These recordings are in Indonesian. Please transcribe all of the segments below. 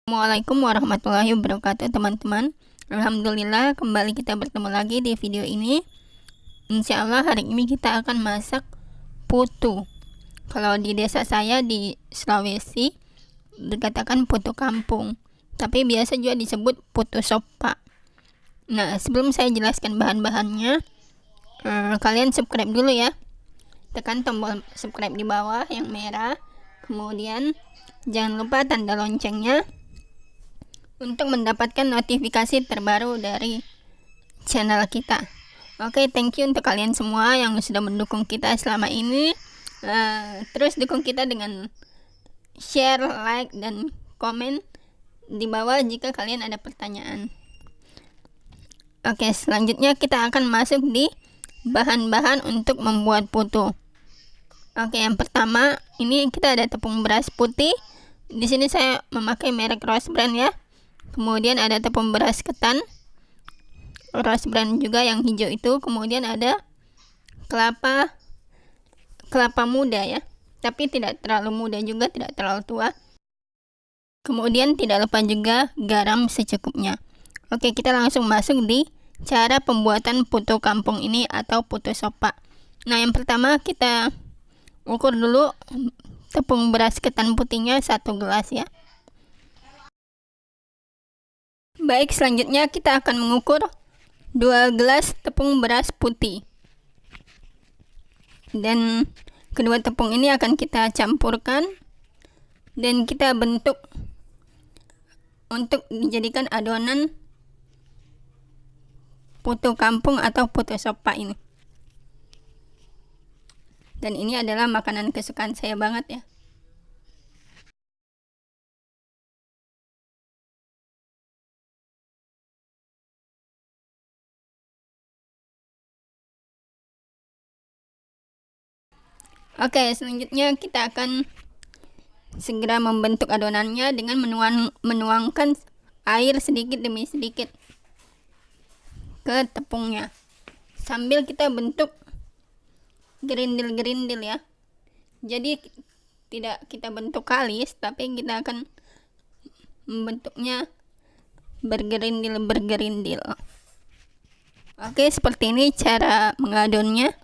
Assalamualaikum warahmatullahi wabarakatuh, teman-teman. Alhamdulillah, kembali kita bertemu lagi di video ini. Insya Allah hari ini kita akan masak putu. Kalau di desa saya di Sulawesi dikatakan putu kampung, tapi biasa juga disebut putu sopa. Nah, sebelum saya jelaskan bahan-bahannya, kalian subscribe dulu ya. Tekan tombol subscribe di bawah yang merah. Kemudian jangan lupa tanda loncengnya untuk mendapatkan notifikasi terbaru dari channel kita. Oke, thank you untuk kalian semua yang sudah mendukung kita selama ini. Terus dukung kita dengan share, like, dan komen di bawah jika kalian ada pertanyaan. Oke, selanjutnya kita akan masuk di bahan-bahan untuk membuat putu. Oke, yang pertama ini kita ada tepung beras putih. Di sini saya memakai merek Rose Brand ya. Kemudian ada tepung beras ketan Rose Brand juga yang hijau itu. Kemudian ada kelapa muda ya, tapi tidak terlalu muda juga, tidak terlalu tua. Kemudian tidak lupa juga garam secukupnya. Oke, kita langsung masuk di cara pembuatan putu kampung ini atau putu sopa. Nah, yang pertama kita ukur dulu tepung beras ketan putihnya 1 gelas ya. Baik, selanjutnya kita akan mengukur 2 gelas tepung beras putih. Dan kedua tepung ini akan kita campurkan dan kita bentuk untuk dijadikan adonan putu kampung atau putu sopa ini. Dan ini adalah makanan kesukaan saya banget ya. Oke, selanjutnya kita akan segera membentuk adonannya dengan menuangkan air sedikit demi sedikit ke tepungnya sambil kita bentuk gerindil-gerindil ya. Jadi tidak kita bentuk kalis, tapi kita akan membentuknya bergerindil. Oke, seperti ini cara mengadonnya.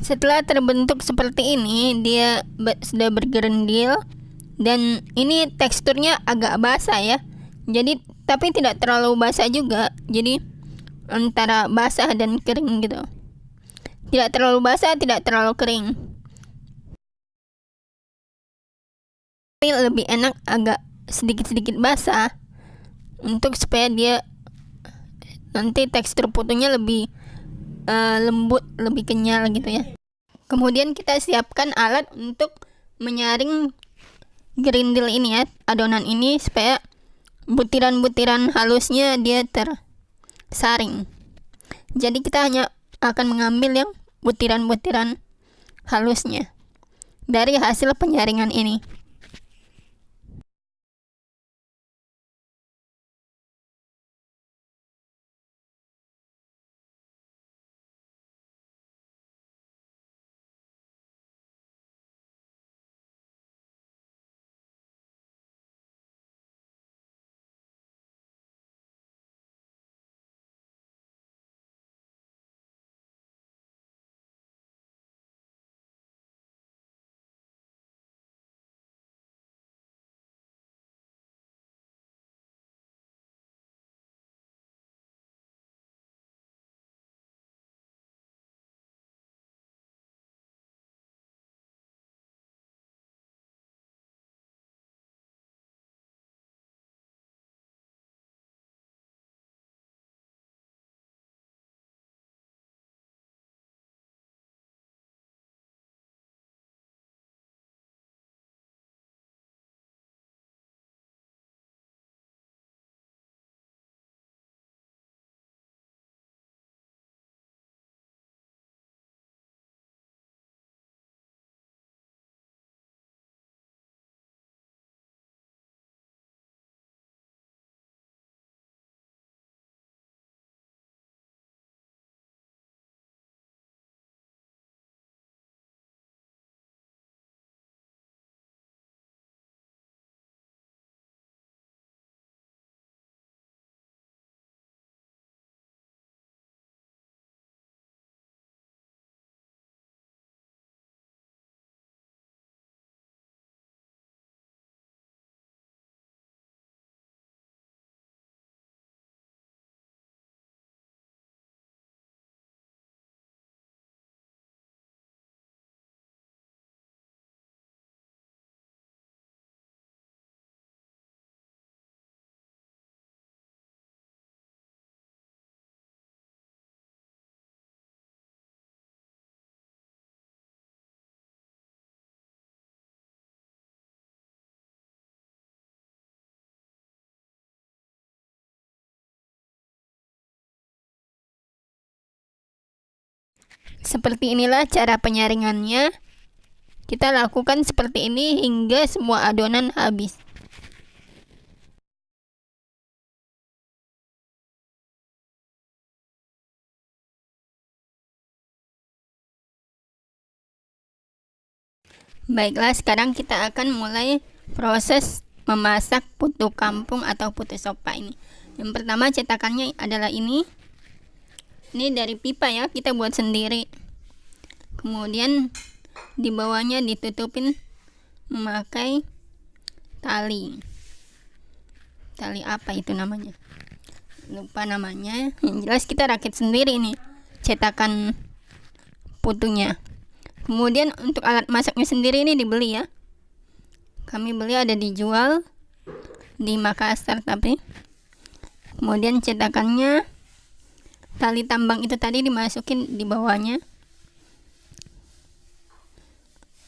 Setelah terbentuk seperti ini, dia sudah bergerendil dan ini teksturnya agak basah ya. Jadi tapi tidak terlalu basah juga. Jadi antara basah dan kering gitu. Tidak terlalu basah, tidak terlalu kering. Tapi lebih enak agak sedikit-sedikit basah untuk supaya dia nanti tekstur putunya lebih lembut, lebih kenyal gitu ya. Kemudian kita siapkan alat untuk menyaring gerindil ini ya, adonan ini, supaya butiran-butiran halusnya dia tersaring. Jadi kita hanya akan mengambil yang butiran-butiran halusnya dari hasil penyaringan ini. Seperti inilah cara penyaringannya. Kita lakukan seperti ini hingga semua adonan habis. Baiklah, sekarang kita akan mulai proses memasak putu kampung atau putu sopa ini. Yang pertama cetakannya adalah ini. Ini dari pipa ya, kita buat sendiri. Kemudian di bawahnya ditutupin memakai tali. Tali apa itu namanya? Lupa namanya. Yang jelas kita rakit sendiri nih cetakan putunya. Kemudian untuk alat masaknya sendiri ini dibeli ya. Kami beli, ada dijual di Makassar tapi. Kemudian cetakannya, tali tambang itu tadi dimasukin di bawahnya.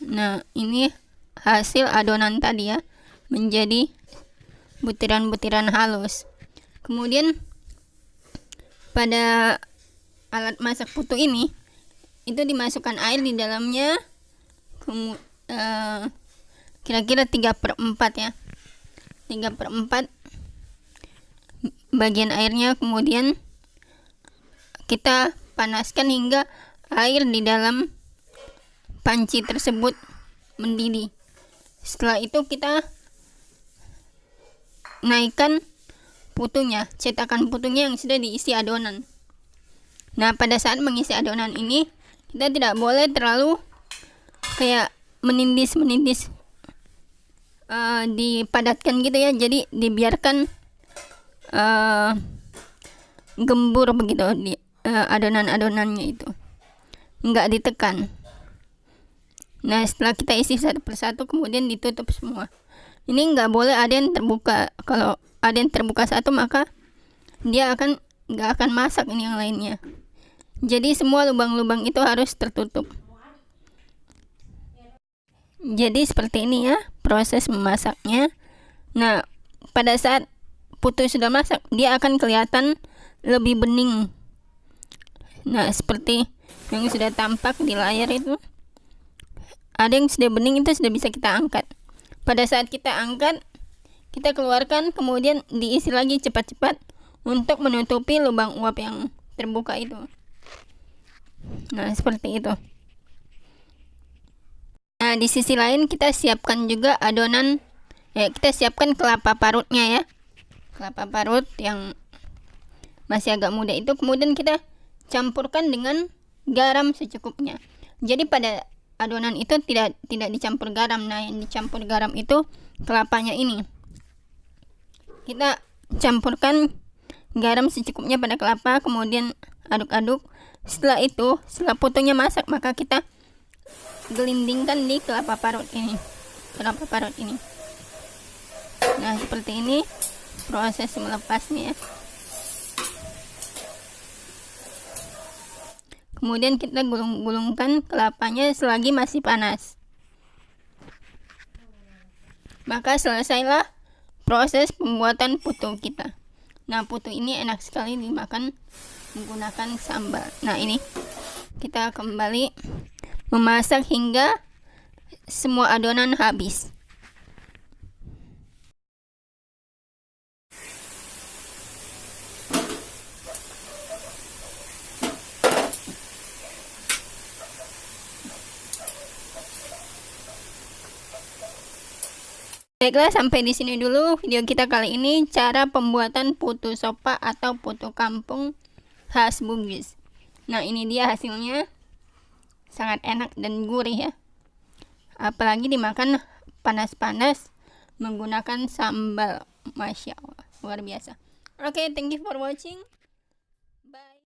Nah, ini hasil adonan tadi ya, menjadi butiran-butiran halus. Kemudian pada alat masak putu ini itu dimasukkan air di dalamnya, kira-kira 3/4 ya, 3/4 bagian airnya. Kemudian kita panaskan hingga air di dalam panci tersebut mendidih. Setelah itu kita naikkan putunya, cetakan putunya yang sudah diisi adonan. Nah, pada saat mengisi adonan ini kita tidak boleh terlalu kayak menindis dipadatkan gitu ya. Jadi dibiarkan gembur begitu di adonan-adonannya itu, nggak ditekan. Nah, setelah kita isi satu persatu kemudian ditutup semua. Ini nggak boleh ada yang terbuka. Kalau ada yang terbuka satu maka dia nggak akan masak ini yang lainnya. Jadi semua lubang-lubang itu harus tertutup. Jadi seperti ini ya proses memasaknya. Nah, pada saat putu sudah masak dia akan kelihatan lebih bening. Nah, seperti yang sudah tampak di layar itu, ada yang sudah bening, itu sudah bisa kita angkat. Pada saat kita angkat, kita keluarkan, kemudian diisi lagi cepat-cepat untuk menutupi lubang uap yang terbuka itu. Nah, seperti itu. Nah, di sisi lain kita siapkan juga adonan ya, kita siapkan kelapa parutnya ya. Kelapa parut yang masih agak muda itu kemudian kita campurkan dengan garam secukupnya. Jadi pada adonan itu tidak dicampur garam. Nah, yang dicampur garam itu kelapanya ini. Kita campurkan garam secukupnya pada kelapa, kemudian aduk-aduk. Setelah itu, setelah putunya masak, maka kita gelindingkan di kelapa parut ini. Nah, seperti ini proses melepasnya ya. Kemudian kita gulung-gulungkan kelapanya selagi masih panas. Maka selesailah proses pembuatan putu kita. Nah, putu ini enak sekali dimakan menggunakan sambal. Nah, ini kita kembali memasak hingga semua adonan habis. Baiklah, sampai di sini dulu video kita kali ini, cara pembuatan putu sopa atau putu kampung khas Bugis. Nah, ini dia hasilnya, sangat enak dan gurih ya. Apalagi dimakan panas-panas menggunakan sambal, masya Allah, luar biasa. Oke, thank you for watching.